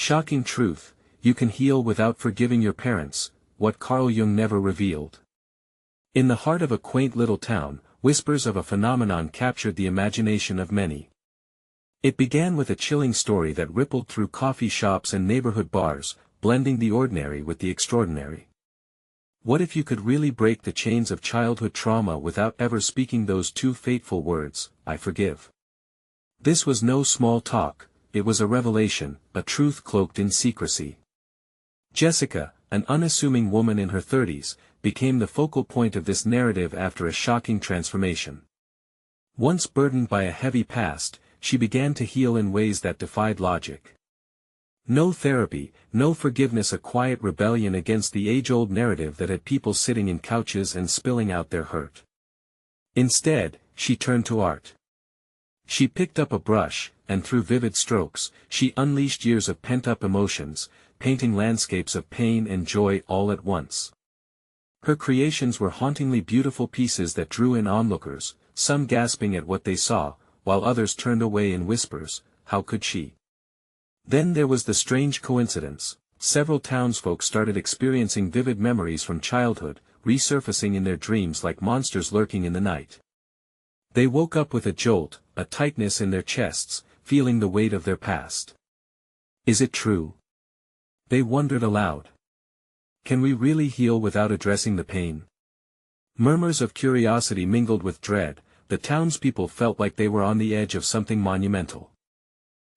Shocking truth, you can heal without forgiving your parents, what Carl Jung never revealed. In the heart of a quaint little town, whispers of a phenomenon captured the imagination of many. It began with a chilling story that rippled through coffee shops and neighborhood bars, blending the ordinary with the extraordinary. What if you could really break the chains of childhood trauma without ever speaking those two fateful words, I forgive? This was no small talk, it was a revelation, a truth cloaked in secrecy. Jessica, an unassuming woman in her 30s, became the focal point of this narrative after a shocking transformation. Once burdened by a heavy past, she began to heal in ways that defied logic. No therapy, no forgiveness, a quiet rebellion against the age-old narrative that had people sitting in couches and spilling out their hurt. Instead, she turned to art. She picked up a brush, and through vivid strokes, she unleashed years of pent-up emotions, painting landscapes of pain and joy all at once. Her creations were hauntingly beautiful pieces that drew in onlookers, some gasping at what they saw, while others turned away in whispers, how could she? Then there was the strange coincidence. Several townsfolk started experiencing vivid memories from childhood, resurfacing in their dreams like monsters lurking in the night. They woke up with a jolt, a tightness in their chests, feeling the weight of their past. Is it true? They wondered aloud. Can we really heal without addressing the pain? Murmurs of curiosity mingled with dread. The townspeople felt like they were on the edge of something monumental.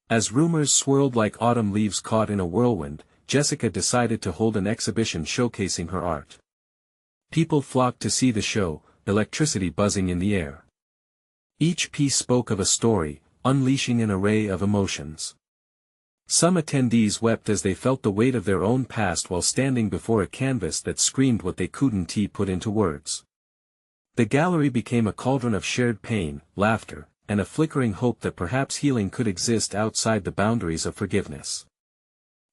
As rumors swirled like autumn leaves caught in a whirlwind, Jessica decided to hold an exhibition showcasing her art. People flocked to see the show, electricity buzzing in the air. Each piece spoke of a story, unleashing an array of emotions. Some attendees wept as they felt the weight of their own past while standing before a canvas that screamed what they couldn't put into words. The gallery became a cauldron of shared pain, laughter, and a flickering hope that perhaps healing could exist outside the boundaries of forgiveness.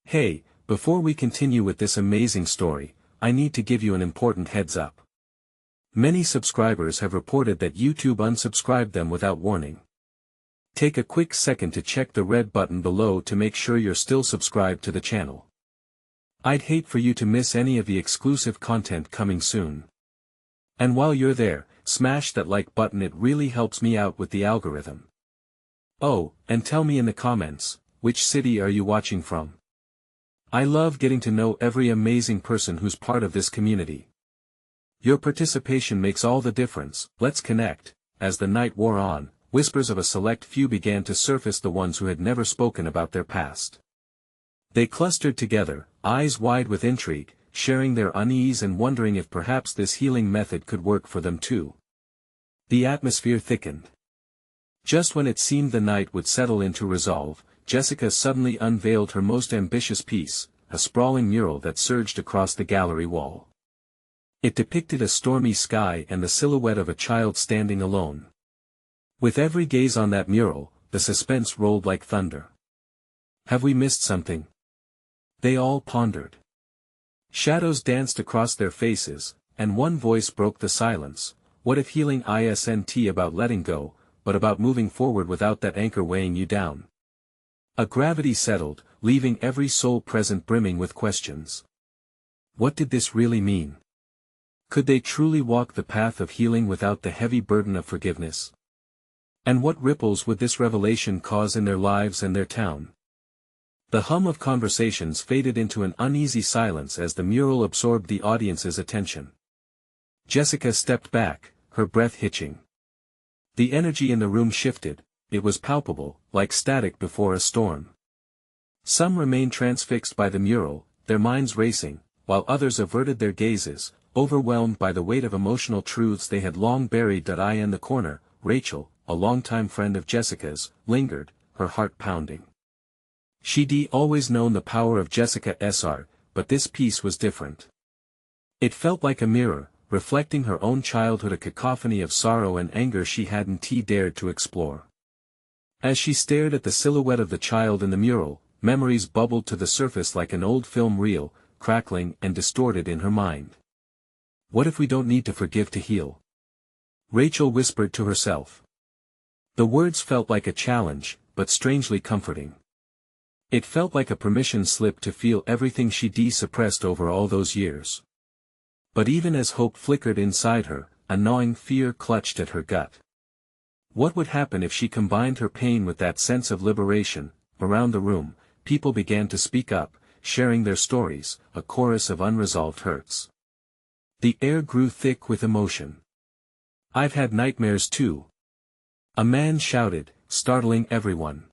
Hey, before we continue with this amazing story, I need to give you an important heads up. Many subscribers have reported that YouTube unsubscribed them without warning. Take a quick second to check the red button below to make sure you're still subscribed to the channel. I'd hate for you to miss any of the exclusive content coming soon. And while you're there, smash that like button, it really helps me out with the algorithm. Oh, and tell me in the comments, which city are you watching from? I love getting to know every amazing person who's part of this community. Your participation makes all the difference. Let's connect. As the night wore on, whispers of a select few began to surface, the ones who had never spoken about their past. They clustered together, eyes wide with intrigue, sharing their unease and wondering if perhaps this healing method could work for them too. The atmosphere thickened. Just when it seemed the night would settle into resolve, Jessica suddenly unveiled her most ambitious piece, a sprawling mural that surged across the gallery wall. It depicted a stormy sky and the silhouette of a child standing alone. With every gaze on that mural, the suspense rolled like thunder. Have we missed something? They all pondered. Shadows danced across their faces, and one voice broke the silence. What if healing isn't about letting go, but about moving forward without that anchor weighing you down? A gravity settled, leaving every soul present brimming with questions. What did this really mean? Could they truly walk the path of healing without the heavy burden of forgiveness? And what ripples would this revelation cause in their lives and their town? The hum of conversations faded into an uneasy silence as the mural absorbed the audience's attention. Jessica stepped back, her breath hitching. The energy in the room shifted. It was palpable, like static before a storm. Some remained transfixed by the mural, their minds racing, while others averted their gazes, overwhelmed by the weight of emotional truths they had long buried. I in the corner, Rachel, a longtime friend of Jessica's, lingered, her heart pounding. She'd always known the power of Jessica's art, but this piece was different. It felt like a mirror, reflecting her own childhood, a cacophony of sorrow and anger she hadn't dared to explore. As she stared at the silhouette of the child in the mural, memories bubbled to the surface like an old film reel, crackling and distorted in her mind. What if we don't need to forgive to heal? Rachel whispered to herself. The words felt like a challenge, but strangely comforting. It felt like a permission slip to feel everything she suppressed over all those years. But even as hope flickered inside her, a gnawing fear clutched at her gut. What would happen if she combined her pain with that sense of liberation? Around the room, people began to speak up, sharing their stories, a chorus of unresolved hurts. The air grew thick with emotion. "I've had nightmares too," a man shouted, startling everyone.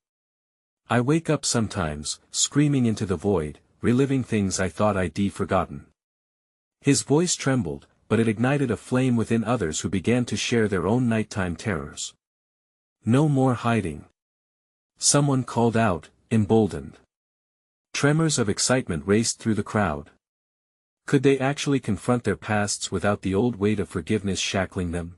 "I wake up sometimes, screaming into the void, reliving things I thought I'd forgotten." His voice trembled, but it ignited a flame within others who began to share their own nighttime terrors. "No more hiding," someone called out, emboldened. Tremors of excitement raced through the crowd. Could they actually confront their pasts without the old weight of forgiveness shackling them?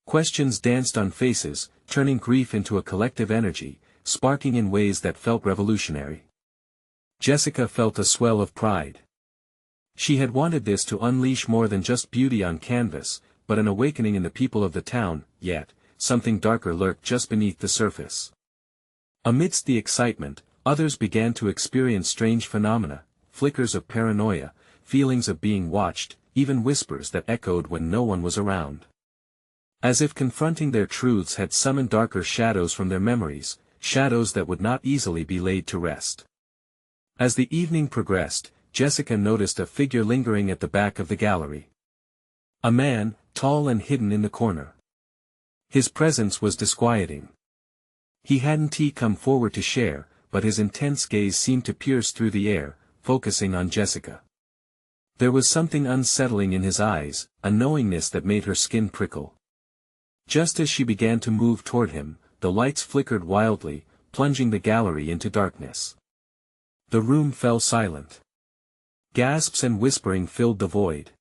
Questions danced on faces, turning grief into a collective energy, sparking in ways that felt revolutionary. Jessica felt a swell of pride. She had wanted this to unleash more than just beauty on canvas, but an awakening in the people of the town, yet, something darker lurked just beneath the surface. Amidst the excitement, others began to experience strange phenomena, flickers of paranoia, feelings of being watched, even whispers that echoed when no one was around. As if confronting their truths had summoned darker shadows from their memories, shadows that would not easily be laid to rest. As the evening progressed, Jessica noticed a figure lingering at the back of the gallery. A man, tall and hidden in the corner. His presence was disquieting. He hadn't come forward to share, but his intense gaze seemed to pierce through the air, focusing on Jessica. There was something unsettling in his eyes, a knowingness that made her skin prickle. Just as she began to move toward him, the lights flickered wildly, plunging the gallery into darkness. The room fell silent. Gasps and whispering filled the void.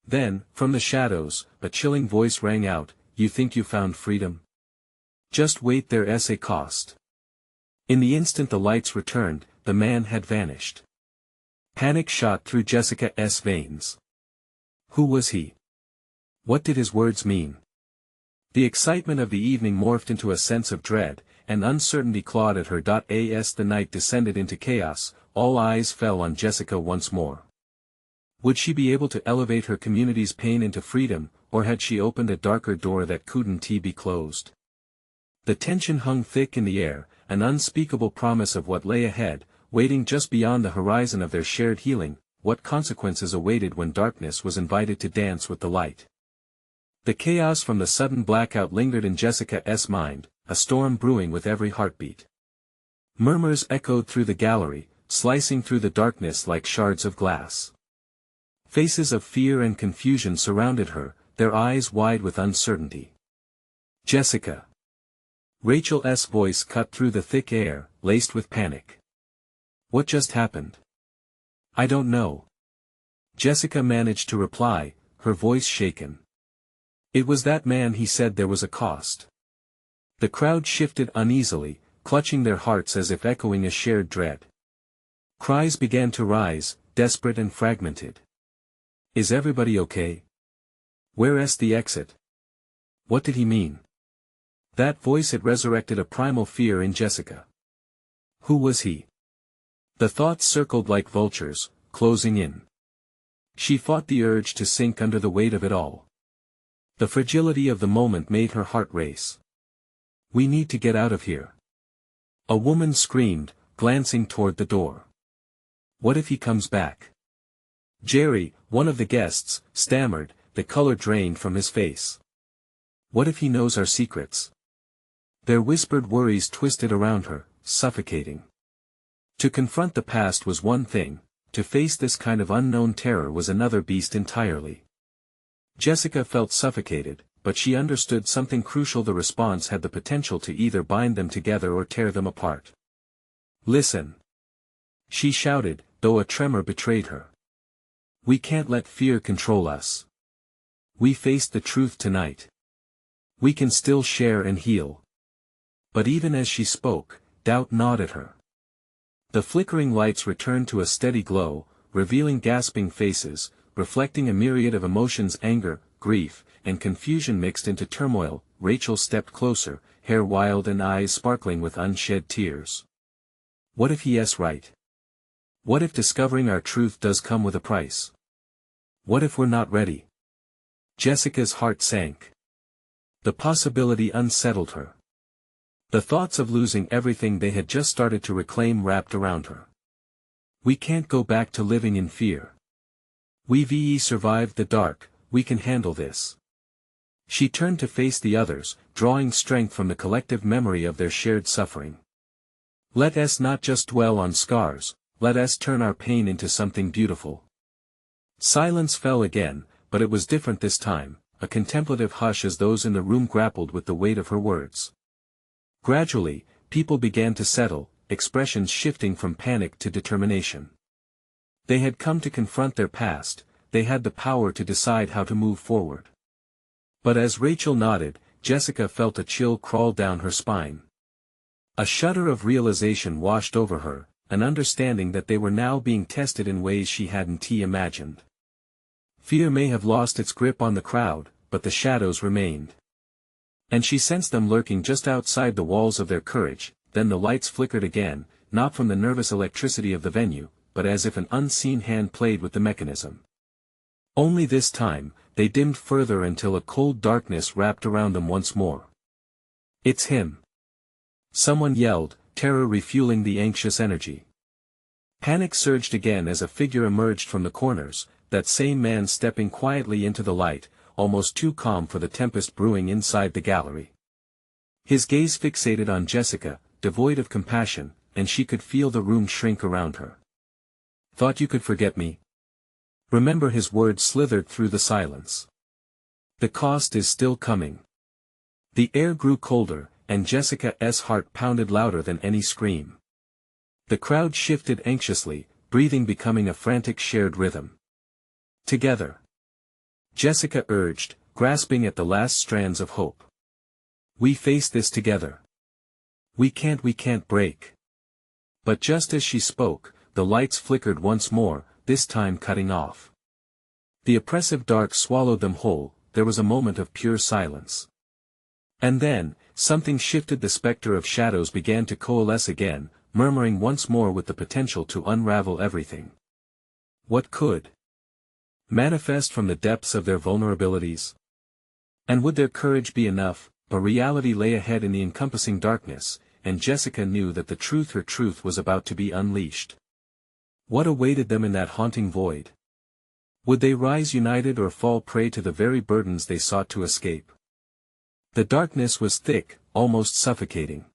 Then, from the shadows, a chilling voice rang out, "You think you found freedom? Just wait, there's a cost." In the instant the lights returned, the man had vanished. Panic shot through Jessica's veins. Who was he? What did his words mean? The excitement of the evening morphed into a sense of dread, and uncertainty clawed at her. As the night descended into chaos, all eyes fell on Jessica once more. Would she be able to elevate her community's pain into freedom, or had she opened a darker door that couldn't be closed? The tension hung thick in the air, an unspeakable promise of what lay ahead, waiting just beyond the horizon of their shared healing. What consequences awaited when darkness was invited to dance with the light? The chaos from the sudden blackout lingered in Jessica's mind, a storm brewing with every heartbeat. Murmurs echoed through the gallery, slicing through the darkness like shards of glass. Faces of fear and confusion surrounded her, their eyes wide with uncertainty. "Jessica." Rachel's voice cut through the thick air, laced with panic. "What just happened?" "I don't know." Jessica managed to reply, her voice shaken. "It was that man. He said there was a cost." The crowd shifted uneasily, clutching their hearts as if echoing a shared dread. Cries began to rise, desperate and fragmented. "Is everybody okay? Where's the exit? What did he mean?" That voice had resurrected a primal fear in Jessica. Who was he? The thoughts circled like vultures, closing in. She fought the urge to sink under the weight of it all. The fragility of the moment made her heart race. "We need to get out of here." A woman screamed, glancing toward the door. "What if he comes back?" Jerry, one of the guests, stammered, the color drained from his face. "What if he knows our secrets?" Their whispered worries twisted around her, suffocating. To confront the past was one thing, to face this kind of unknown terror was another beast entirely. Jessica felt suffocated, but she understood something crucial. The response had the potential to either bind them together or tear them apart. "Listen!" she shouted, though a tremor betrayed her. "We can't let fear control us. We faced the truth tonight. We can still share and heal." But even as she spoke, doubt gnawed at her. The flickering lights returned to a steady glow, revealing gasping faces, reflecting a myriad of emotions: anger, grief, and confusion mixed into turmoil. Rachel stepped closer, hair wild and eyes sparkling with unshed tears. What if he's right? What if discovering our truth does come with a price? What if we're not ready? Jessica's heart sank. The possibility unsettled her. The thoughts of losing everything they had just started to reclaim wrapped around her. We can't go back to living in fear. We've survived the dark, we can handle this. She turned to face the others, drawing strength from the collective memory of their shared suffering. Let us not just dwell on scars, let us turn our pain into something beautiful. Silence fell again, but it was different this time, a contemplative hush as those in the room grappled with the weight of her words. Gradually, people began to settle, expressions shifting from panic to determination. They had come to confront their past, they had the power to decide how to move forward. But as Rachel nodded, Jessica felt a chill crawl down her spine. A shudder of realization washed over her, an understanding that they were now being tested in ways she hadn't imagined. Fear may have lost its grip on the crowd, but the shadows remained. And she sensed them lurking just outside the walls of their courage. Then the lights flickered again, not from the nervous electricity of the venue, but as if an unseen hand played with the mechanism. Only this time, they dimmed further until a cold darkness wrapped around them once more. It's him! Someone yelled, terror refueling the anxious energy. Panic surged again as a figure emerged from the corners, that same man stepping quietly into the light, almost too calm for the tempest brewing inside the gallery. His gaze fixated on Jessica, devoid of compassion, and she could feel the room shrink around her. Thought you could forget me? Remember, his words slithered through the silence. The cost is still coming. The air grew colder, and Jessica's heart pounded louder than any scream. The crowd shifted anxiously, breathing becoming a frantic shared rhythm. Together. Jessica urged, grasping at the last strands of hope. We face this together. We can't break. But just as she spoke, the lights flickered once more, this time cutting off. The oppressive dark swallowed them whole, there was a moment of pure silence. And then, something shifted. The specter of shadows began to coalesce again, murmuring once more with the potential to unravel everything. What could manifest from the depths of their vulnerabilities? And would their courage be enough? A reality lay ahead in the encompassing darkness, and Jessica knew that her truth was about to be unleashed. What awaited them in that haunting void? Would they rise united or fall prey to the very burdens they sought to escape? The darkness was thick, almost suffocating.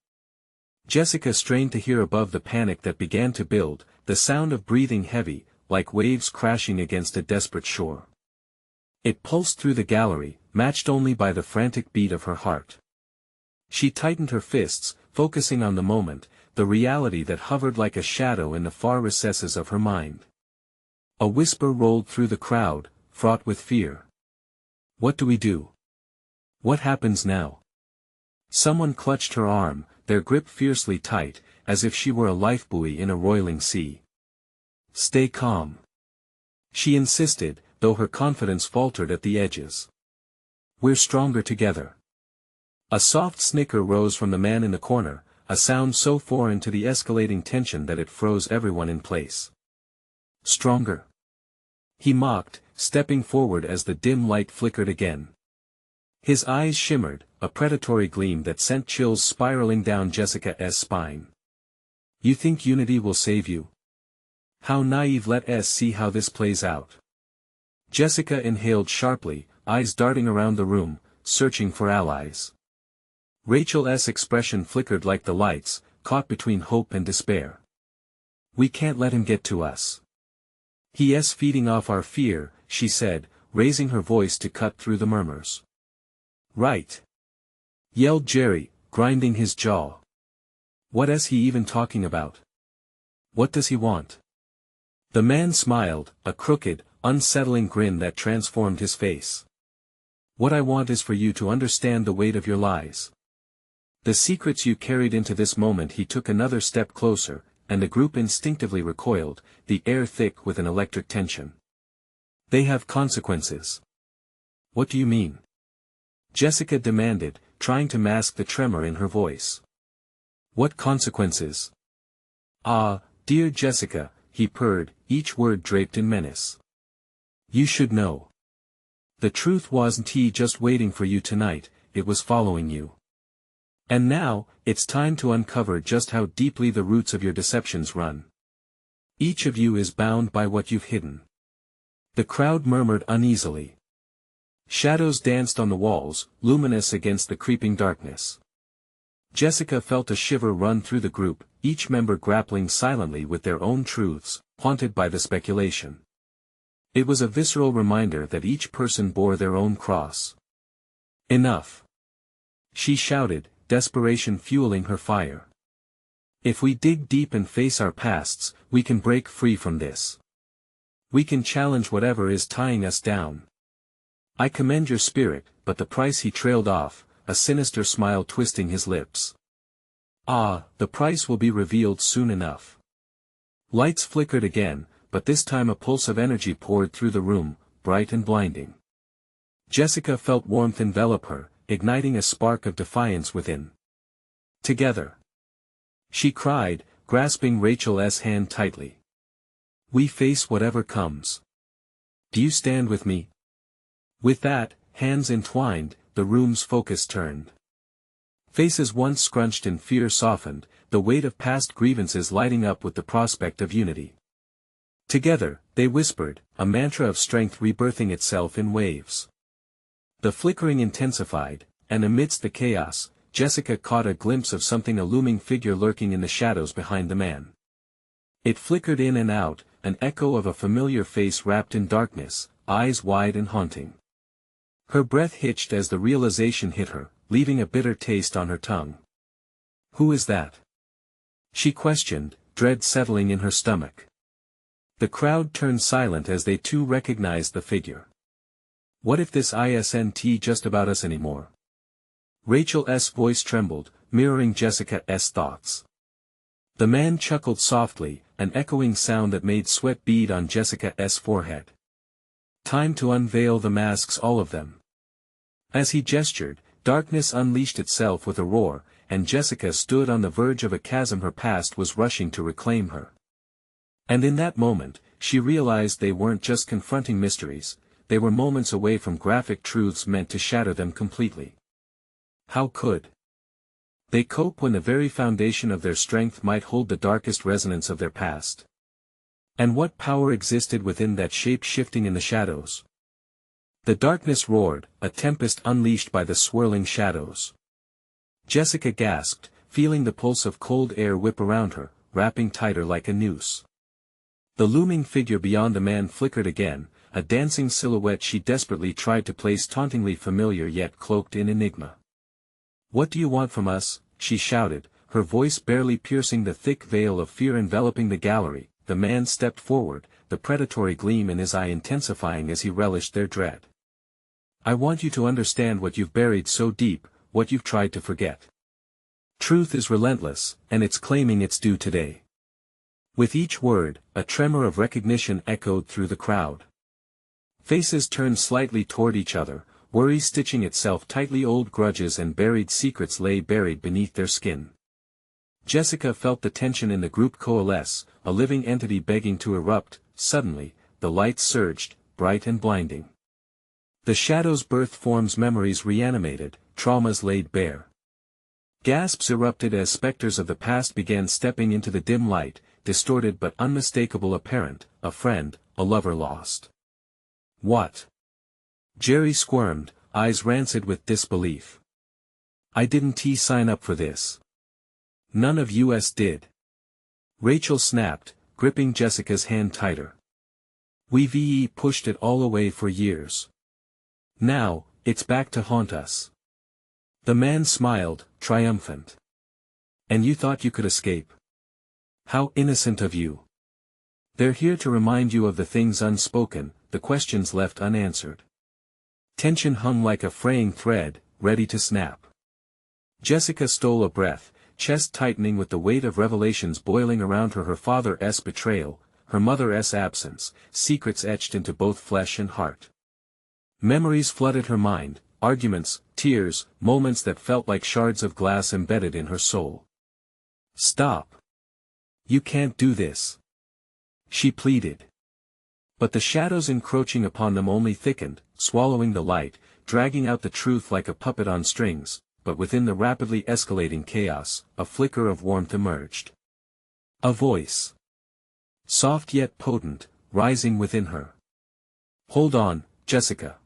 Jessica strained to hear above the panic that began to build, the sound of breathing heavy, like waves crashing against a desperate shore. It pulsed through the gallery, matched only by the frantic beat of her heart. She tightened her fists, focusing on the moment, the reality that hovered like a shadow in the far recesses of her mind. A whisper rolled through the crowd, fraught with fear. What do we do? What happens now? Someone clutched her arm, their grip fiercely tight, as if she were a lifebuoy in a roiling sea. Stay calm. She insisted, though her confidence faltered at the edges. We're stronger together. A soft snicker rose from the man in the corner, a sound so foreign to the escalating tension that it froze everyone in place. Stronger? He mocked, stepping forward as the dim light flickered again. His eyes shimmered, a predatory gleam that sent chills spiraling down Jessica's spine. You think unity will save you? How naive. Let us see how this plays out. Jessica inhaled sharply, eyes darting around the room, searching for allies. Rachel's expression flickered like the lights, caught between hope and despair. We can't let him get to us. He's feeding off our fear, she said, raising her voice to cut through the murmurs. Right. Yelled Jerry, grinding his jaw. What is he even talking about? What does he want? The man smiled, a crooked, unsettling grin that transformed his face. What I want is for you to understand the weight of your lies. The secrets you carried into this moment. He took another step closer, and the group instinctively recoiled, the air thick with an electric tension. They have consequences. What do you mean? Jessica demanded, trying to mask the tremor in her voice. What consequences? Ah, dear Jessica, he purred, each word draped in menace. You should know. The truth wasn't he just waiting for you tonight, it was following you. And now, it's time to uncover just how deeply the roots of your deceptions run. Each of you is bound by what you've hidden. The crowd murmured uneasily. Shadows danced on the walls, luminous against the creeping darkness. Jessica felt a shiver run through the group, each member grappling silently with their own truths, haunted by the speculation. It was a visceral reminder that each person bore their own cross. Enough! She shouted, desperation fueling her fire. If we dig deep and face our pasts, we can break free from this. We can challenge whatever is tying us down. I commend your spirit, but the price. He trailed off, a sinister smile twisting his lips. Ah, the price will be revealed soon enough. Lights flickered again, but this time a pulse of energy poured through the room, bright and blinding. Jessica felt warmth envelop her, igniting a spark of defiance within. Together! She cried, grasping Rachel's hand tightly. We face whatever comes. Do you stand with me? With that, hands entwined, the room's focus turned. Faces once scrunched in fear softened, the weight of past grievances lighting up with the prospect of unity. Together, they whispered, a mantra of strength rebirthing itself in waves. The flickering intensified, and amidst the chaos, Jessica caught a glimpse of something, a looming figure lurking in the shadows behind the man. It flickered in and out, an echo of a familiar face wrapped in darkness, eyes wide and haunting. Her breath hitched as the realization hit her, leaving a bitter taste on her tongue. Who is that? She questioned, dread settling in her stomach. The crowd turned silent as they too recognized the figure. What if this isn't just about us anymore? Rachel's voice trembled, mirroring Jessica's thoughts. The man chuckled softly, an echoing sound that made sweat bead on Jessica's forehead. Time to unveil the masks, all of them. As he gestured, darkness unleashed itself with a roar, and Jessica stood on the verge of a chasm her past was rushing to reclaim her. And in that moment, she realized they weren't just confronting mysteries, they were moments away from graphic truths meant to shatter them completely. How could they cope when the very foundation of their strength might hold the darkest resonance of their past? And what power existed within that shape shifting in the shadows? The darkness roared, a tempest unleashed by the swirling shadows. Jessica gasped, feeling the pulse of cold air whip around her, wrapping tighter like a noose. The looming figure beyond the man flickered again, a dancing silhouette she desperately tried to place, tauntingly familiar yet cloaked in enigma. What do you want from us? She shouted, her voice barely piercing the thick veil of fear enveloping the gallery. The man stepped forward, the predatory gleam in his eye intensifying as he relished their dread. I want you to understand what you've buried so deep, what you've tried to forget. Truth is relentless, and it's claiming its due today. With each word, a tremor of recognition echoed through the crowd. Faces turned slightly toward each other, worry stitching itself tightly. Old grudges and buried secrets lay buried beneath their skin. Jessica felt the tension in the group coalesce, a living entity begging to erupt. Suddenly, the lights surged, bright and blinding. The shadows birthed forms, memories reanimated, traumas laid bare. Gasps erupted as specters of the past began stepping into the dim light, distorted but unmistakable, a parent, a friend, a lover lost. What? Jerry squirmed, eyes rancid with disbelief. I didn't sign up for this. None of us did. Rachel snapped, gripping Jessica's hand tighter. We've pushed it all away for years. Now, it's back to haunt us. The man smiled, triumphant. And you thought you could escape? How innocent of you. They're here to remind you of the things unspoken, the questions left unanswered. Tension hung like a fraying thread, ready to snap. Jessica stole a breath, chest tightening with the weight of revelations boiling around her. Her father's betrayal, her mother's absence, secrets etched into both flesh and heart. Memories flooded her mind, arguments, tears, moments that felt like shards of glass embedded in her soul. Stop. You can't do this, she pleaded. But the shadows encroaching upon them only thickened, swallowing the light, dragging out the truth like a puppet on strings, but within the rapidly escalating chaos, a flicker of warmth emerged. A voice. Soft yet potent, rising within her. Hold on, Jessica.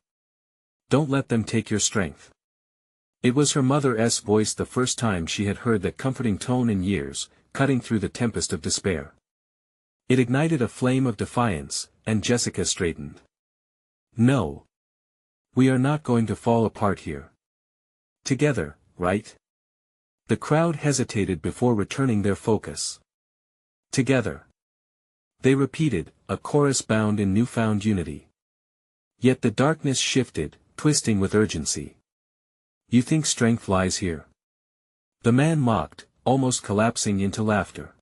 Don't let them take your strength. It was her mother's voice, the first time she had heard that comforting tone in years, cutting through the tempest of despair. It ignited a flame of defiance, and Jessica straightened. No. We are not going to fall apart here. Together, right? The crowd hesitated before returning their focus. Together. They repeated, a chorus bound in newfound unity. Yet the darkness shifted, twisting with urgency. You think strength lies here? The man mocked, almost collapsing into laughter.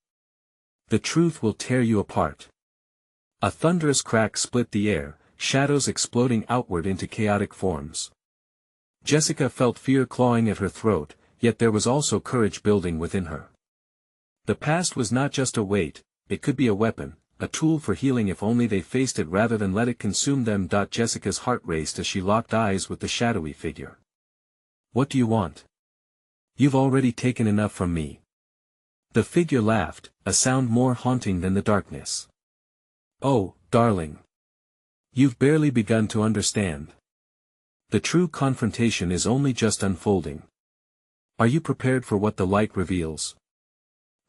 The truth will tear you apart. A thunderous crack split the air, shadows exploding outward into chaotic forms. Jessica felt fear clawing at her throat, yet there was also courage building within her. The past was not just a weight, it could be a weapon, a tool for healing if only they faced it rather than let it consume them. Jessica's heart raced as she locked eyes with the shadowy figure. What do you want? You've already taken enough from me. The figure laughed, a sound more haunting than the darkness. Oh, darling. You've barely begun to understand. The true confrontation is only just unfolding. Are you prepared for what the light reveals?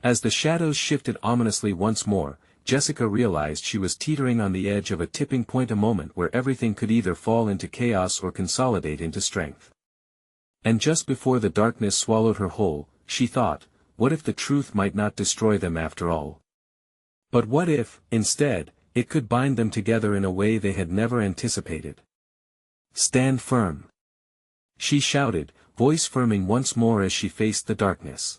As the shadows shifted ominously once more, Jessica realized she was teetering on the edge of a tipping point, a moment where everything could either fall into chaos or consolidate into strength. And just before the darkness swallowed her whole, she thought, what if the truth might not destroy them after all? But what if, instead, it could bind them together in a way they had never anticipated? Stand firm. She shouted, voice firming once more as she faced the darkness.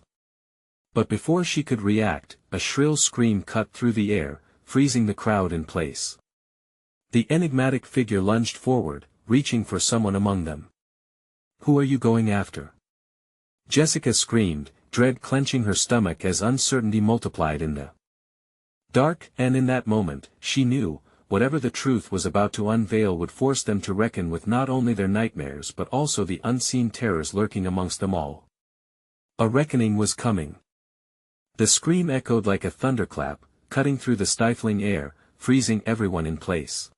But before she could react, a shrill scream cut through the air, freezing the crowd in place. The enigmatic figure lunged forward, reaching for someone among them. Who are you going after? Jessica screamed, dread clenching her stomach as uncertainty multiplied in the dark, and in that moment, she knew, whatever the truth was about to unveil would force them to reckon with not only their nightmares but also the unseen terrors lurking amongst them all. A reckoning was coming. The scream echoed like a thunderclap, cutting through the stifling air, freezing everyone in place.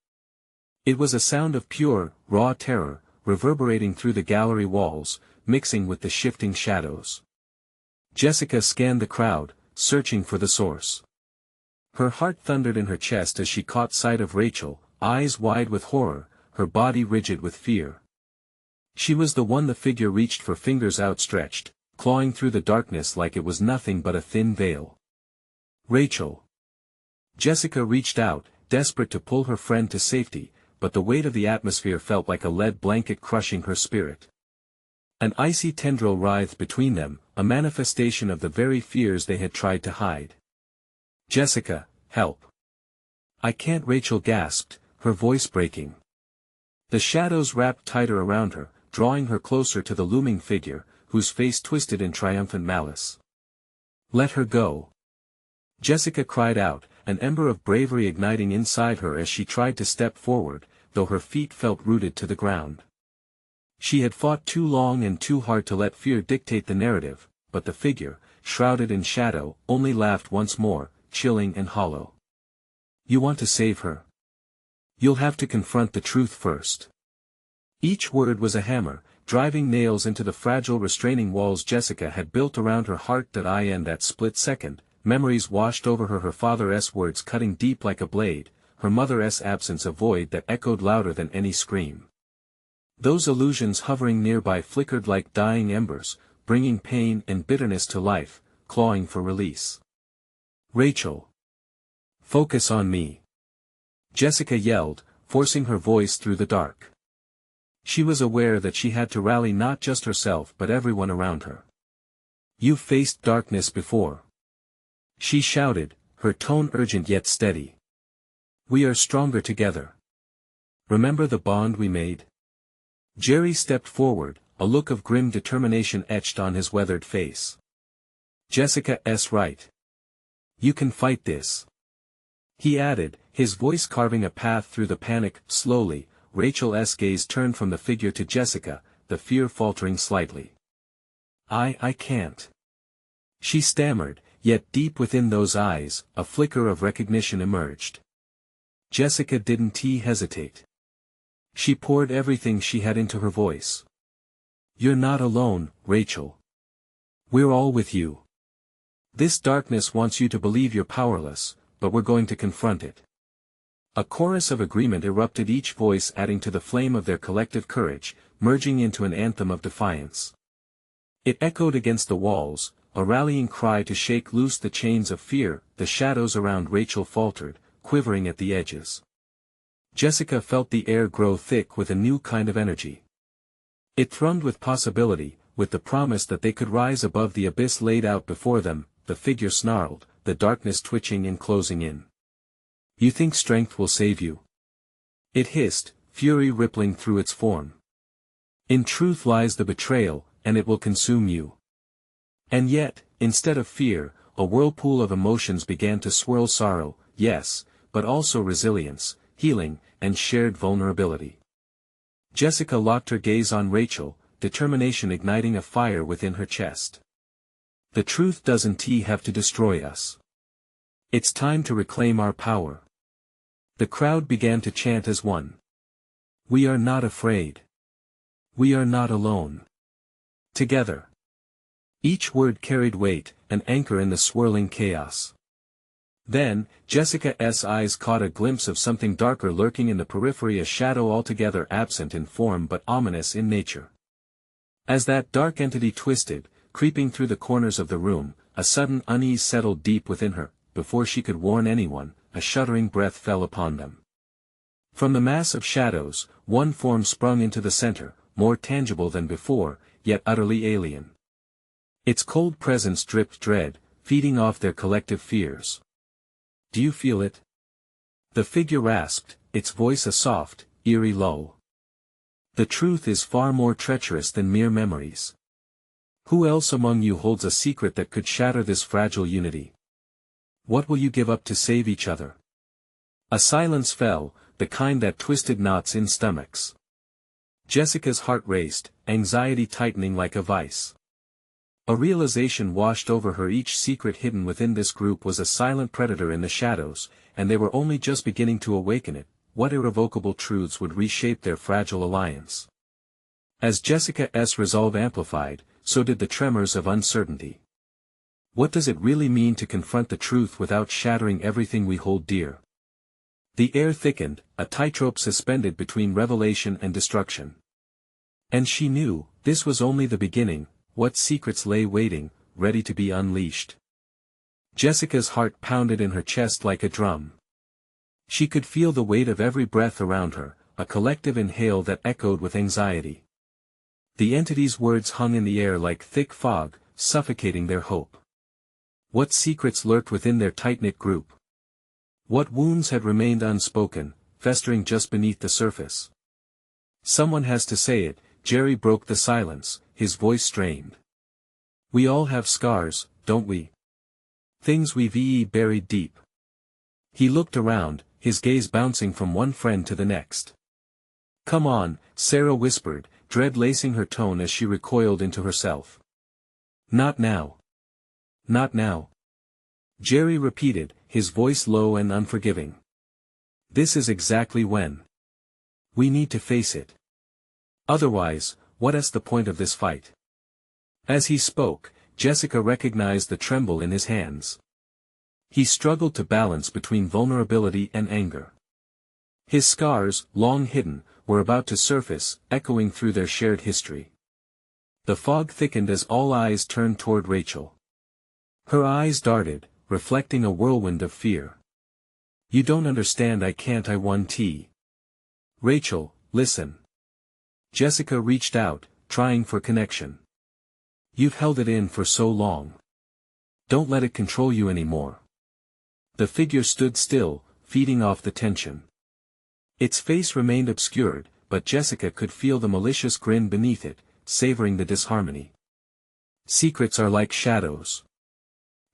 It was a sound of pure, raw terror, reverberating through the gallery walls, mixing with the shifting shadows. Jessica scanned the crowd, searching for the source. Her heart thundered in her chest as she caught sight of Rachel, eyes wide with horror, her body rigid with fear. She was the one the figure reached for, fingers outstretched, clawing through the darkness like it was nothing but a thin veil. Rachel. Jessica reached out, desperate to pull her friend to safety, but the weight of the atmosphere felt like a lead blanket crushing her spirit. An icy tendril writhed between them, a manifestation of the very fears they had tried to hide. Jessica, help. I can't, Rachel gasped, her voice breaking. The shadows wrapped tighter around her, drawing her closer to the looming figure, whose face twisted in triumphant malice. Let her go. Jessica cried out, an ember of bravery igniting inside her as she tried to step forward, though her feet felt rooted to the ground. She had fought too long and too hard to let fear dictate the narrative, but the figure, shrouded in shadow, only laughed once more, chilling and hollow. You want to save her? You'll have to confront the truth first. Each word was a hammer, driving nails into the fragile restraining walls Jessica had built around her heart. In that split second, memories washed over her, her father's words cutting deep like a blade, her mother's absence a void that echoed louder than any scream. Those illusions hovering nearby flickered like dying embers, bringing pain and bitterness to life, clawing for release. Rachel. Focus on me. Jessica yelled, forcing her voice through the dark. She was aware that she had to rally not just herself but everyone around her. You've faced darkness before. She shouted, her tone urgent yet steady. We are stronger together. Remember the bond we made? Jerry stepped forward, a look of grim determination etched on his weathered face. Jessica's right. You can fight this. He added, his voice carving a path through the panic. Slowly, Rachel's gaze turned from the figure to Jessica, the fear faltering slightly. I can't. She stammered, yet deep within those eyes, a flicker of recognition emerged. Jessica didn't hesitate. She poured everything she had into her voice. You're not alone, Rachel. We're all with you. This darkness wants you to believe you're powerless, but we're going to confront it. A chorus of agreement erupted, each voice adding to the flame of their collective courage, merging into an anthem of defiance. It echoed against the walls, a rallying cry to shake loose the chains of fear. The shadows around Rachel faltered, quivering at the edges. Jessica felt the air grow thick with a new kind of energy. It thrummed with possibility, with the promise that they could rise above the abyss laid out before them. The figure snarled, the darkness twitching and closing in. You think strength will save you? It hissed, fury rippling through its form. In truth lies the betrayal, and it will consume you. And yet, instead of fear, a whirlpool of emotions began to swirl. Sorrow, yes, but also resilience, healing, and shared vulnerability. Jessica locked her gaze on Rachel, determination igniting a fire within her chest. The truth doesn't have to destroy us. It's time to reclaim our power. The crowd began to chant as one. We are not afraid. We are not alone. Together. Each word carried weight, an anchor in the swirling chaos. Then, Jessica's eyes caught a glimpse of something darker lurking in the periphery, a shadow altogether absent in form but ominous in nature. As that dark entity twisted, creeping through the corners of the room, a sudden unease settled deep within her. Before she could warn anyone, a shuddering breath fell upon them. From the mass of shadows, one form sprung into the center, more tangible than before, yet utterly alien. Its cold presence dripped dread, feeding off their collective fears. Do you feel it? The figure rasped, its voice a soft, eerie lull. The truth is far more treacherous than mere memories. Who else among you holds a secret that could shatter this fragile unity? What will you give up to save each other? A silence fell, the kind that twisted knots in stomachs. Jessica's heart raced, anxiety tightening like a vice. A realization washed over her: each secret hidden within this group was a silent predator in the shadows, and they were only just beginning to awaken it. What irrevocable truths would reshape their fragile alliance? As Jessica's resolve amplified, so did the tremors of uncertainty. What does it really mean to confront the truth without shattering everything we hold dear? The air thickened, a tightrope suspended between revelation and destruction. And she knew, this was only the beginning. What secrets lay waiting, ready to be unleashed? Jessica's heart pounded in her chest like a drum. She could feel the weight of every breath around her, a collective inhale that echoed with anxiety. The entity's words hung in the air like thick fog, suffocating their hope. What secrets lurked within their tight-knit group? What wounds had remained unspoken, festering just beneath the surface? Someone has to say it. Jerry broke the silence, his voice strained. We all have scars, don't we? Things we've buried deep. He looked around, his gaze bouncing from one friend to the next. Come on, Sarah whispered, dread lacing her tone as she recoiled into herself. Not now. Not now. Jerry repeated, his voice low and unforgiving. This is exactly when. We need to face it. Otherwise, what's the point of this fight? As he spoke, Jessica recognized the tremble in his hands. He struggled to balance between vulnerability and anger. His scars, long hidden, were about to surface, echoing through their shared history. The fog thickened as all eyes turned toward Rachel. Her eyes darted, reflecting a whirlwind of fear. You don't understand. I want tea. Rachel, listen. Jessica reached out, trying for connection. You've held it in for so long. Don't let it control you anymore. The figure stood still, feeding off the tension. Its face remained obscured, but Jessica could feel the malicious grin beneath it, savoring the disharmony. Secrets are like shadows.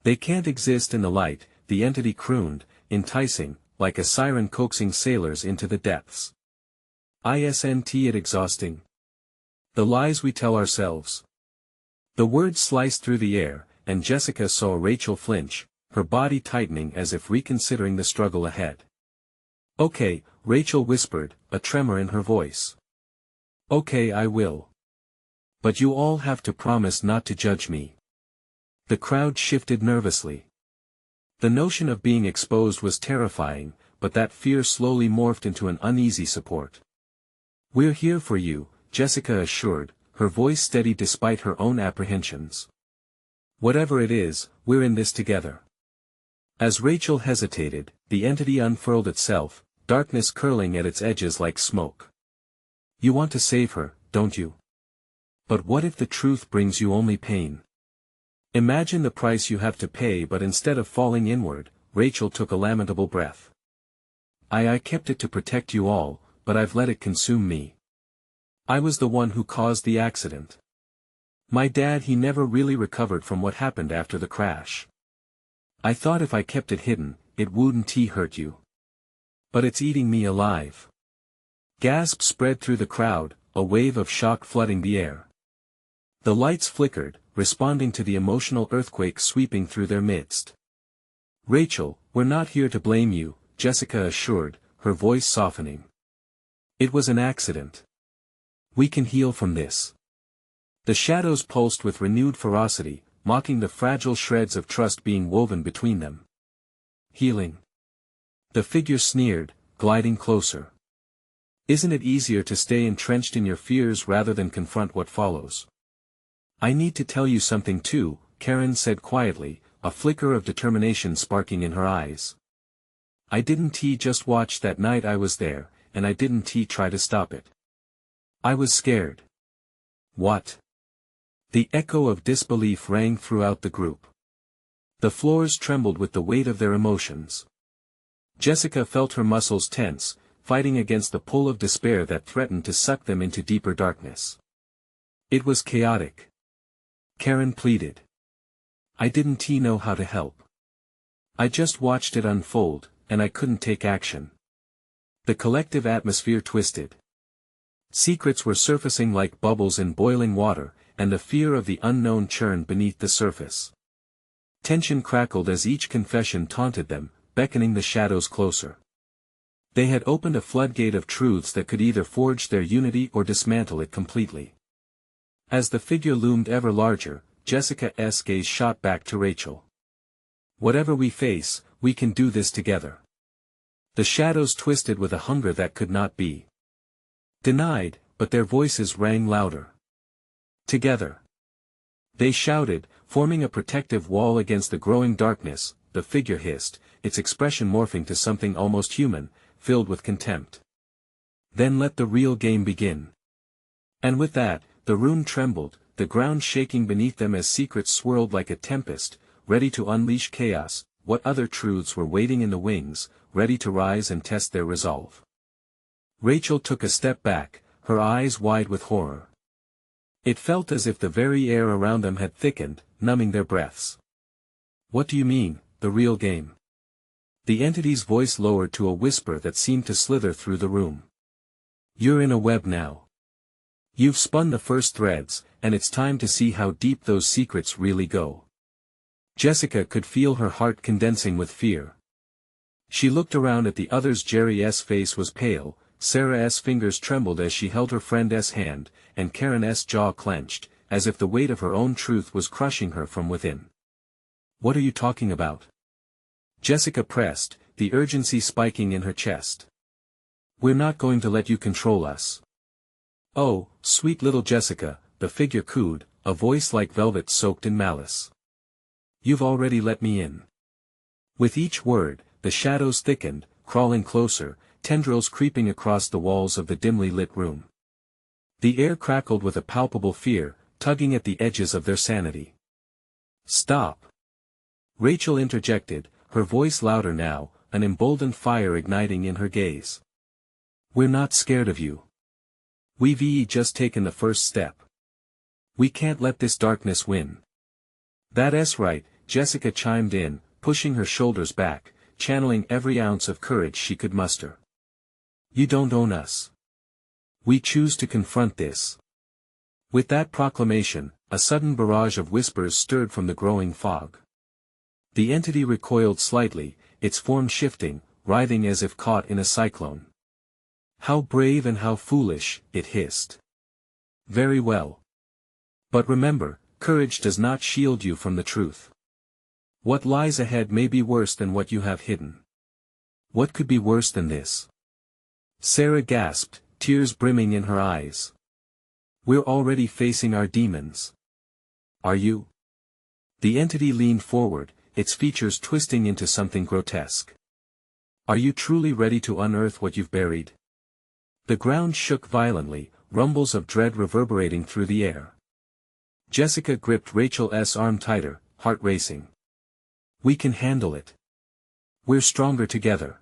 They can't exist in the light, the entity crooned, enticing, like a siren coaxing sailors into the depths. Isn't it exhausting? The lies we tell ourselves. The words sliced through the air, and Jessica saw Rachel flinch, her body tightening as if reconsidering the struggle ahead. "Okay," Rachel whispered, a tremor in her voice. "Okay, I will. But you all have to promise not to judge me." The crowd shifted nervously. The notion of being exposed was terrifying, but that fear slowly morphed into an uneasy support. "We're here for you," Jessica assured, her voice steady despite her own apprehensions. "Whatever it is, we're in this together." As Rachel hesitated, the entity unfurled itself, darkness curling at its edges like smoke. "You want to save her, don't you? But what if the truth brings you only pain? Imagine the price you have to pay." But instead of falling inward, Rachel took a lamentable breath. I kept it to protect you all, but I've let it consume me. I was the one who caused the accident. My dad, he never really recovered from what happened after the crash. I thought if I kept it hidden, it wouldn't hurt you. But it's eating me alive." Gasps spread through the crowd, a wave of shock flooding the air. The lights flickered, responding to the emotional earthquake sweeping through their midst. "Rachel, we're not here to blame you," Jessica assured, her voice softening. "It was an accident. We can heal from this." The shadows pulsed with renewed ferocity, mocking the fragile shreds of trust being woven between them. "Healing?" The figure sneered, gliding closer. "Isn't it easier to stay entrenched in your fears rather than confront what follows?" "I need to tell you something too," Karen said quietly, a flicker of determination sparking in her eyes. "I didn't just watch that night I was there, and I didn't try to stop it. I was scared." "What?" The echo of disbelief rang throughout the group. The floors trembled with the weight of their emotions. Jessica felt her muscles tense, fighting against the pull of despair that threatened to suck them into deeper darkness. "It was chaotic," Karen pleaded. "I didn't know how to help. I just watched it unfold, and I couldn't take action." The collective atmosphere twisted. Secrets were surfacing like bubbles in boiling water, and the fear of the unknown churned beneath the surface. Tension crackled as each confession taunted them, beckoning the shadows closer. They had opened a floodgate of truths that could either forge their unity or dismantle it completely. As the figure loomed ever larger, Jessica's gaze shot back to Rachel. "Whatever we face, we can do this together." The shadows twisted with a hunger that could not be denied, but their voices rang louder. "Together!" They shouted, forming a protective wall against the growing darkness. The figure hissed, its expression morphing to something almost human, filled with contempt. "Then let the real game begin." And with that, the room trembled, the ground shaking beneath them as secrets swirled like a tempest, ready to unleash chaos. What other truths were waiting in the wings, ready to rise and test their resolve? Rachel took a step back, her eyes wide with horror. It felt as if the very air around them had thickened, numbing their breaths. "What do you mean, the real game?" The entity's voice lowered to a whisper that seemed to slither through the room. "You're in a web now. You've spun the first threads, and it's time to see how deep those secrets really go." Jessica could feel her heart condensing with fear. She looked around at the others. Jerry's face was pale, Sarah's fingers trembled as she held her friend's hand, and Karen's jaw clenched, as if the weight of her own truth was crushing her from within. "What are you talking about?" Jessica pressed, the urgency spiking in her chest. "We're not going to let you control us." "Oh, sweet little Jessica," the figure cooed, a voice like velvet soaked in malice. "You've already let me in." With each word, the shadows thickened, crawling closer, tendrils creeping across the walls of the dimly lit room. The air crackled with a palpable fear, tugging at the edges of their sanity. "Stop!" Rachel interjected, her voice louder now, an emboldened fire igniting in her gaze. "We're not scared of you. We've just taken the first step. We can't let this darkness win." "That's right," Jessica chimed in, pushing her shoulders back, channeling every ounce of courage she could muster. You don't own us. We choose to confront this. With that proclamation, a sudden barrage of whispers stirred from the growing fog. The entity recoiled slightly, its form shifting, writhing as if caught in a cyclone. How brave and how foolish, it hissed. Very well. But remember, courage does not shield you from the truth. What lies ahead may be worse than what you have hidden. What could be worse than this? Sarah gasped, tears brimming in her eyes. We're already facing our demons. Are you? The entity leaned forward, its features twisting into something grotesque. Are you truly ready to unearth what you've buried? The ground shook violently, rumbles of dread reverberating through the air. Jessica gripped Rachel's arm tighter, heart racing. We can handle it. We're stronger together.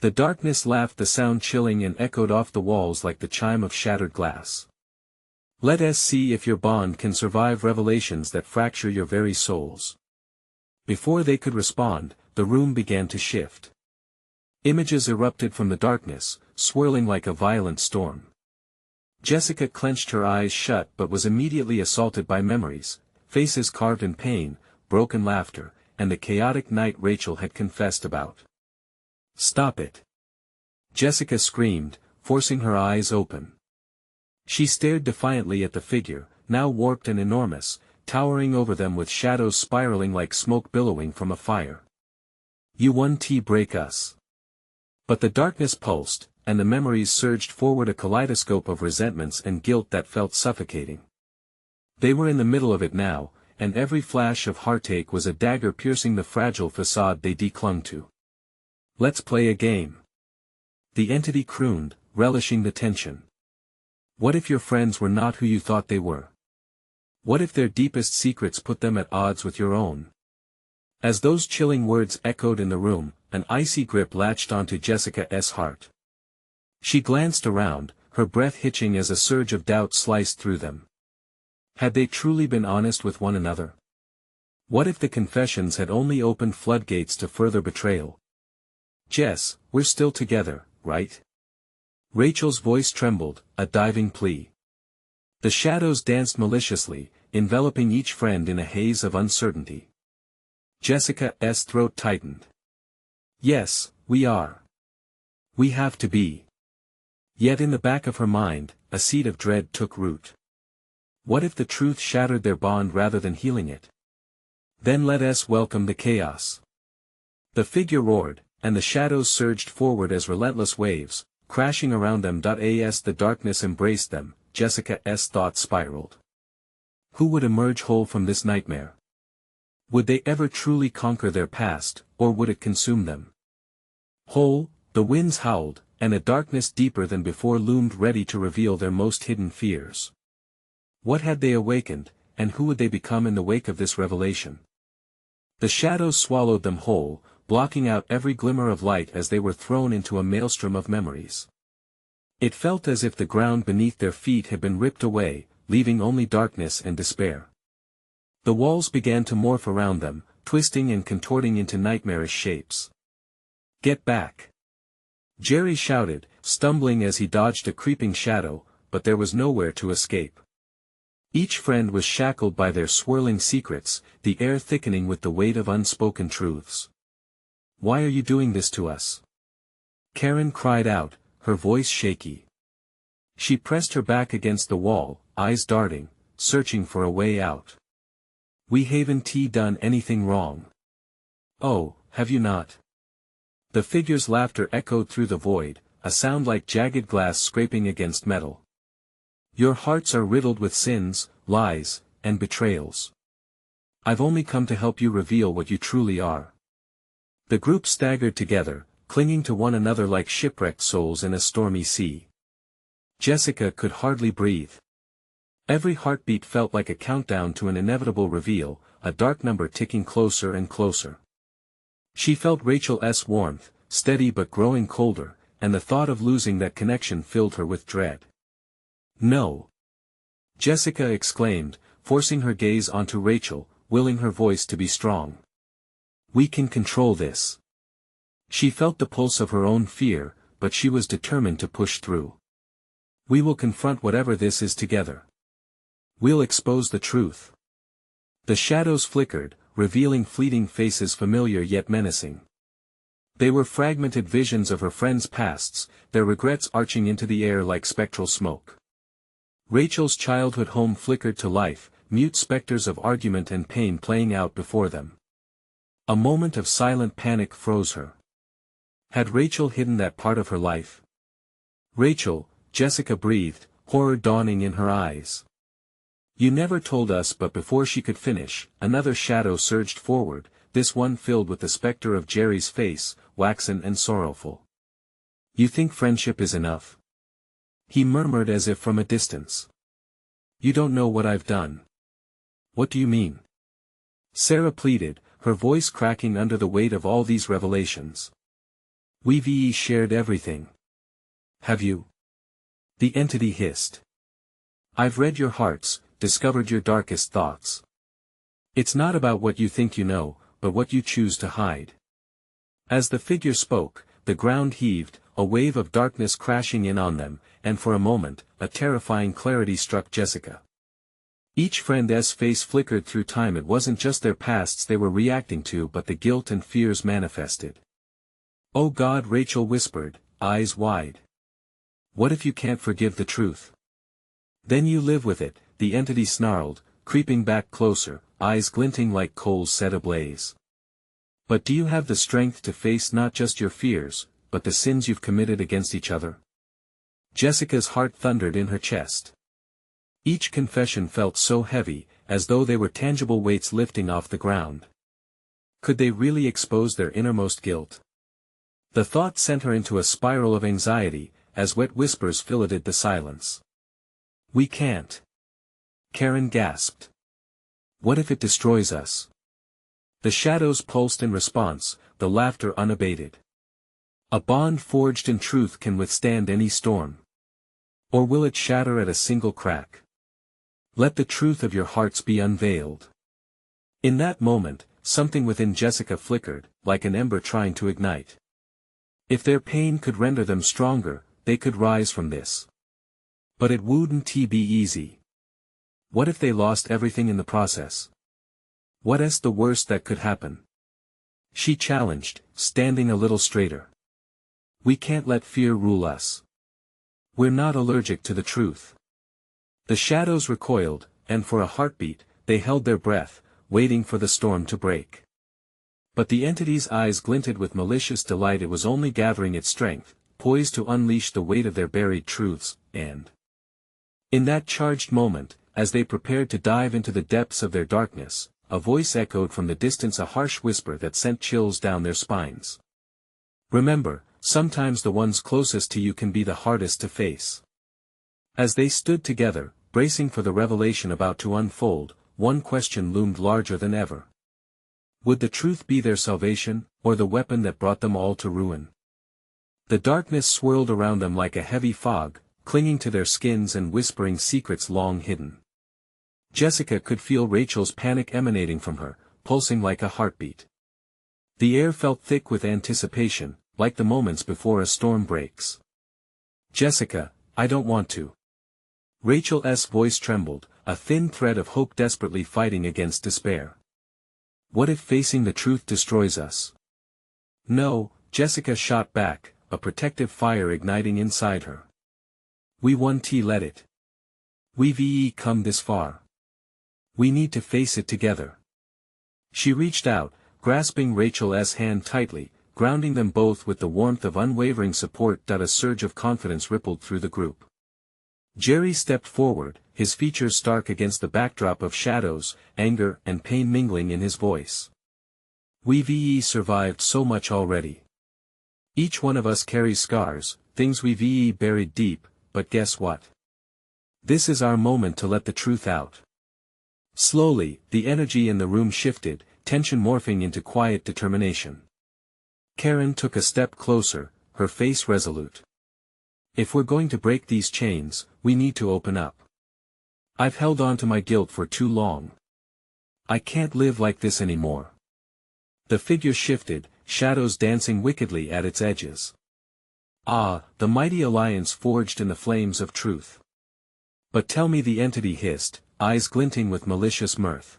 The darkness laughed, the sound chilling and echoed off the walls like the chime of shattered glass. Let us see if your bond can survive revelations that fracture your very souls. Before they could respond, the room began to shift. Images erupted from the darkness, swirling like a violent storm. Jessica clenched her eyes shut but was immediately assaulted by memories, faces carved in pain, broken laughter, and the chaotic night Rachel had confessed about. Stop it! Jessica screamed, forcing her eyes open. She stared defiantly at the figure, now warped and enormous, towering over them with shadows spiraling like smoke billowing from a fire. You won't break us. But the darkness pulsed, and the memories surged forward, a kaleidoscope of resentments and guilt that felt suffocating. They were in the middle of it now, and every flash of heartache was a dagger piercing the fragile facade they clung to. Let's play a game. The entity crooned, relishing the tension. What if your friends were not who you thought they were? What if their deepest secrets put them at odds with your own? As those chilling words echoed in the room, an icy grip latched onto Jessica's heart. She glanced around, her breath hitching as a surge of doubt sliced through them. Had they truly been honest with one another? What if the confessions had only opened floodgates to further betrayal? Jess, we're still together, right? Rachel's voice trembled, a diving plea. The shadows danced maliciously, enveloping each friend in a haze of uncertainty. Jessica's throat tightened. Yes, we are. We have to be. Yet in the back of her mind, a seed of dread took root. What if the truth shattered their bond rather than healing it? Then let us welcome the chaos. The figure roared, and the shadows surged forward as relentless waves, crashing around them. As the darkness embraced them, Jessica's thoughts spiraled. Who would emerge whole from this nightmare? Would they ever truly conquer their past, or would it consume them? Whole, the winds howled, and a darkness deeper than before loomed ready to reveal their most hidden fears. What had they awakened, and who would they become in the wake of this revelation? The shadows swallowed them whole, blocking out every glimmer of light as they were thrown into a maelstrom of memories. It felt as if the ground beneath their feet had been ripped away, leaving only darkness and despair. The walls began to morph around them, twisting and contorting into nightmarish shapes. Get back! Jerry shouted, stumbling as he dodged a creeping shadow, but there was nowhere to escape. Each friend was shackled by their swirling secrets, the air thickening with the weight of unspoken truths. Why are you doing this to us? Karen cried out, her voice shaky. She pressed her back against the wall, eyes darting, searching for a way out. We haven't done anything wrong. Oh, have you not? The figure's laughter echoed through the void, a sound like jagged glass scraping against metal. Your hearts are riddled with sins, lies, and betrayals. I've only come to help you reveal what you truly are. The group staggered together, clinging to one another like shipwrecked souls in a stormy sea. Jessica could hardly breathe. Every heartbeat felt like a countdown to an inevitable reveal, a dark number ticking closer and closer. She felt Rachel's warmth, steady but growing colder, and the thought of losing that connection filled her with dread. No! Jessica exclaimed, forcing her gaze onto Rachel, willing her voice to be strong. We can control this. She felt the pulse of her own fear, but she was determined to push through. We will confront whatever this is together. We'll expose the truth. The shadows flickered, revealing fleeting faces familiar yet menacing. They were fragmented visions of her friends' pasts, their regrets arching into the air like spectral smoke. Rachel's childhood home flickered to life, mute specters of argument and pain playing out before them. A moment of silent panic froze her. Had Rachel hidden that part of her life? Rachel, Jessica breathed, horror dawning in her eyes. You never told us, but before she could finish, another shadow surged forward, this one filled with the specter of Jerry's face, waxen and sorrowful. You think friendship is enough? He murmured as if from a distance. You don't know what I've done. What do you mean? Sarah pleaded, her voice cracking under the weight of all these revelations. We've shared everything. Have you? The entity hissed. I've read your hearts, discovered your darkest thoughts. It's not about what you think you know, but what you choose to hide. As the figure spoke, the ground heaved, a wave of darkness crashing in on them, and for a moment, a terrifying clarity struck Jessica. Each friend's face flickered through time. It wasn't just their pasts they were reacting to, but the guilt and fears manifested. Oh God, Rachel whispered, eyes wide. What if you can't forgive the truth? Then you live with it, the entity snarled, creeping back closer, eyes glinting like coals set ablaze. But do you have the strength to face not just your fears, but the sins you've committed against each other? Jessica's heart thundered in her chest. Each confession felt so heavy, as though they were tangible weights lifting off the ground. Could they really expose their innermost guilt? The thought sent her into a spiral of anxiety, as wet whispers filleted the silence. We can't. Karen gasped. What if it destroys us? The shadows pulsed in response, the laughter unabated. A bond forged in truth can withstand any storm. Or will it shatter at a single crack? Let the truth of your hearts be unveiled. In that moment, something within Jessica flickered, like an ember trying to ignite. If their pain could render them stronger, they could rise from this. But it wouldn't be easy. What if they lost everything in the process? What's the worst that could happen? She challenged, standing a little straighter. We can't let fear rule us. We're not allergic to the truth. The shadows recoiled, and for a heartbeat, they held their breath, waiting for the storm to break. But the entity's eyes glinted with malicious delight. It was only gathering its strength, poised to unleash the weight of their buried truths, and in that charged moment, as they prepared to dive into the depths of their darkness, a voice echoed from the distance, a harsh whisper that sent chills down their spines. Remember, sometimes the ones closest to you can be the hardest to face. As they stood together, bracing for the revelation about to unfold, one question loomed larger than ever. Would the truth be their salvation, or the weapon that brought them all to ruin? The darkness swirled around them like a heavy fog, clinging to their skins and whispering secrets long hidden. Jessica could feel Rachel's panic emanating from her, pulsing like a heartbeat. The air felt thick with anticipation, like the moments before a storm breaks. Jessica, I don't want to. Rachel's voice trembled, a thin thread of hope desperately fighting against despair. What if facing the truth destroys us? No, Jessica shot back, a protective fire igniting inside her. We won't let it. We've come this far. We need to face it together. She reached out, grasping Rachel's hand tightly, grounding them both with the warmth of unwavering support. A surge of confidence rippled through the group. Jerry stepped forward, his features stark against the backdrop of shadows, anger and pain mingling in his voice. We've survived so much already. Each one of us carries scars, things we've buried deep, but guess what? This is our moment to let the truth out. Slowly, the energy in the room shifted, tension morphing into quiet determination. Karen took a step closer, her face resolute. If we're going to break these chains, we need to open up. I've held on to my guilt for too long. I can't live like this anymore. The figure shifted, shadows dancing wickedly at its edges. Ah, the mighty alliance forged in the flames of truth. But tell me, the entity hissed, eyes glinting with malicious mirth.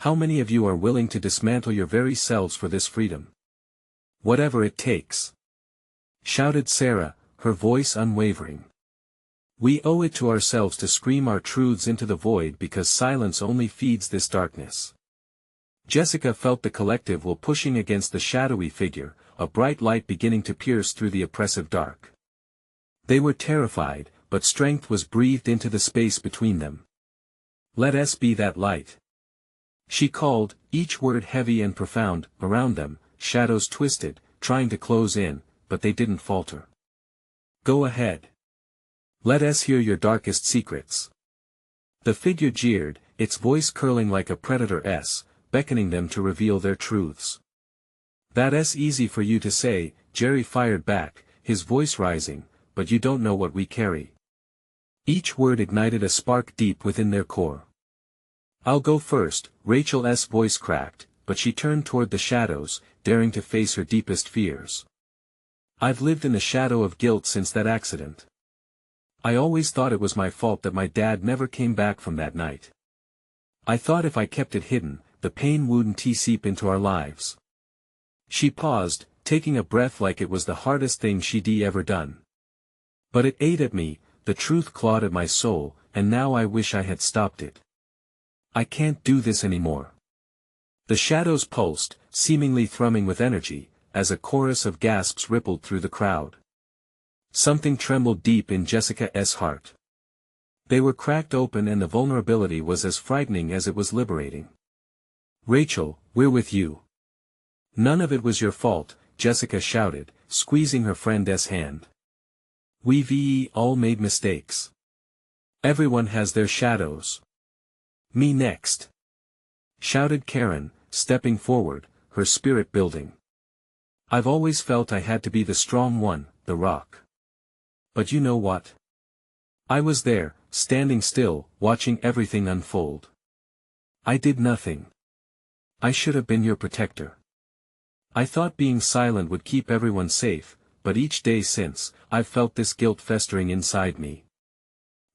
How many of you are willing to dismantle your very selves for this freedom? Whatever it takes, shouted Sarah, her voice unwavering. We owe it to ourselves to scream our truths into the void, because silence only feeds this darkness. Jessica felt the collective will pushing against the shadowy figure, a bright light beginning to pierce through the oppressive dark. They were terrified, but strength was breathed into the space between them. Let us be that light, she called, each word heavy and profound. Around them, shadows twisted, trying to close in, but they didn't falter. Go ahead. Let us hear your darkest secrets. The figure jeered, its voice curling like a predator's, beckoning them to reveal their truths. That's easy for you to say, Jerry fired back, his voice rising, but you don't know what we carry. Each word ignited a spark deep within their core. I'll go first, Rachel's voice cracked, but she turned toward the shadows, daring to face her deepest fears. I've lived in the shadow of guilt since that accident. I always thought it was my fault that my dad never came back from that night. I thought if I kept it hidden, the pain wouldn't seep into our lives. She paused, taking a breath like it was the hardest thing she'd ever done. But it ate at me, the truth clawed at my soul, and now I wish I had stopped it. I can't do this anymore. The shadows pulsed, seemingly thrumming with energy, as a chorus of gasps rippled through the crowd. Something trembled deep in Jessica's heart. They were cracked open, and the vulnerability was as frightening as it was liberating. Rachel, we're with you. None of it was your fault, Jessica shouted, squeezing her friend's hand. We've all made mistakes. Everyone has their shadows. Me next, shouted Karen, stepping forward, her spirit building. I've always felt I had to be the strong one, the rock. But you know what? I was there, standing still, watching everything unfold. I did nothing. I should have been your protector. I thought being silent would keep everyone safe, but each day since, I've felt this guilt festering inside me.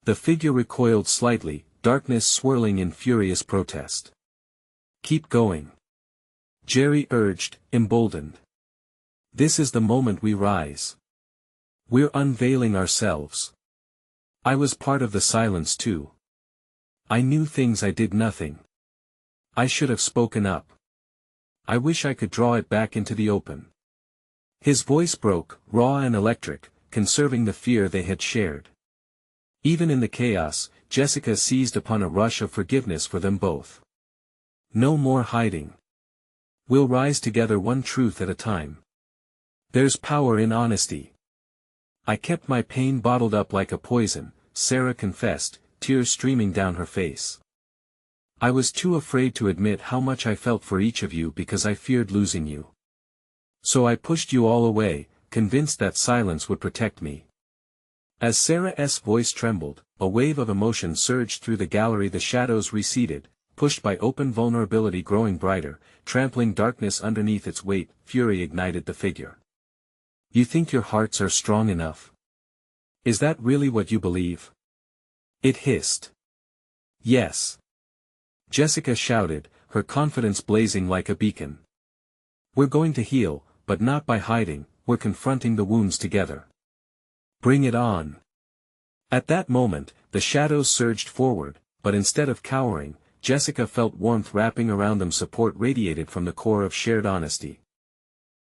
The figure recoiled slightly, darkness swirling in furious protest. Keep going, Jerry urged, emboldened. This is the moment we rise. We're unveiling ourselves. I was part of the silence too. I knew things I did nothing. I should have spoken up. I wish I could draw it back into the open. His voice broke, raw and electric, conserving the fear they had shared. Even in the chaos, Jessica seized upon a rush of forgiveness for them both. No more hiding. We'll rise together, one truth at a time. There's power in honesty. I kept my pain bottled up like a poison, Sarah confessed, tears streaming down her face. I was too afraid to admit how much I felt for each of you because I feared losing you. So I pushed you all away, convinced that silence would protect me. As Sarah's voice trembled, a wave of emotion surged through the gallery. The shadows receded, pushed by open vulnerability growing brighter, trampling darkness underneath its weight. Fury ignited the figure. You think your hearts are strong enough? Is that really what you believe? It hissed. Yes. Jessica shouted, her confidence blazing like a beacon. We're going to heal, but not by hiding, we're confronting the wounds together. Bring it on. At that moment, the shadows surged forward, but instead of cowering, Jessica felt warmth wrapping around them. Support radiated from the core of shared honesty.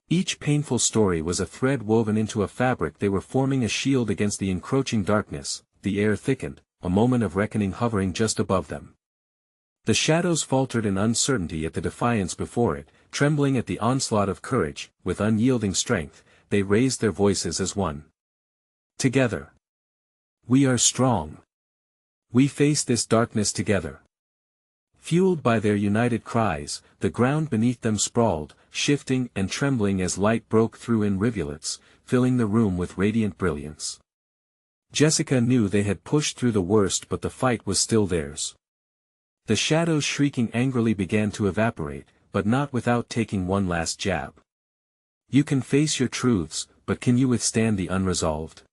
Each painful story was a thread woven into a fabric. They were forming a shield against the encroaching darkness. The air thickened, a moment of reckoning hovering just above them. The shadows faltered in uncertainty at the defiance before it, trembling at the onslaught of courage. With unyielding strength, they raised their voices as one. Together. We are strong. We face this darkness together. Fueled by their united cries, the ground beneath them sprawled, shifting and trembling as light broke through in rivulets, filling the room with radiant brilliance. Jessica knew they had pushed through the worst, but the fight was still theirs. The shadows shrieking angrily began to evaporate, but not without taking one last jab. You can face your truths, but can you withstand the unresolved?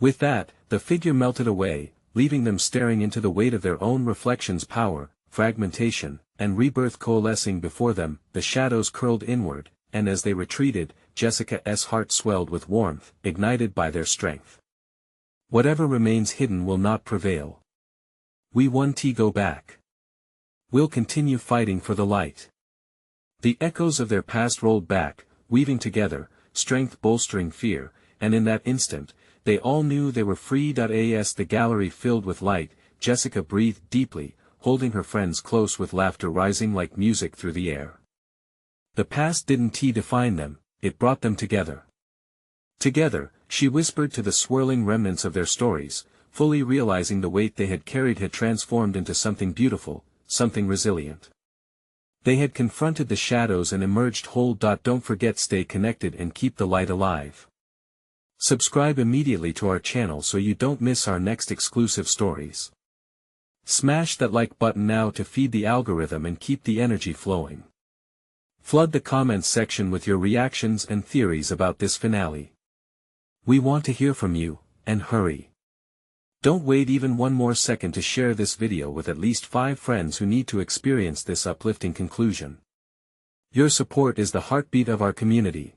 With that, the figure melted away, leaving them staring into the weight of their own reflections. Power, fragmentation, and rebirth coalescing before them. The shadows curled inward, and as they retreated, Jessica's heart swelled with warmth, ignited by their strength. Whatever remains hidden will not prevail. We won't go back. We'll continue fighting for the light. The echoes of their past rolled back, weaving together, strength bolstering fear, and in that instant, they all knew they were free. As the gallery filled with light, Jessica breathed deeply, holding her friends close with laughter rising like music through the air. The past didn't define them, it brought them together. Together, she whispered to the swirling remnants of their stories, fully realizing the weight they had carried had transformed into something beautiful, something resilient. They had confronted the shadows and emerged whole. Don't forget, stay connected and keep the light alive. Subscribe immediately to our channel so you don't miss our next exclusive stories. Smash that like button now to feed the algorithm and keep the energy flowing. Flood the comments section with your reactions and theories about this finale. We want to hear from you, and hurry. Don't wait even one more second to share this video with at least 5 friends who need to experience this uplifting conclusion. Your support is the heartbeat of our community,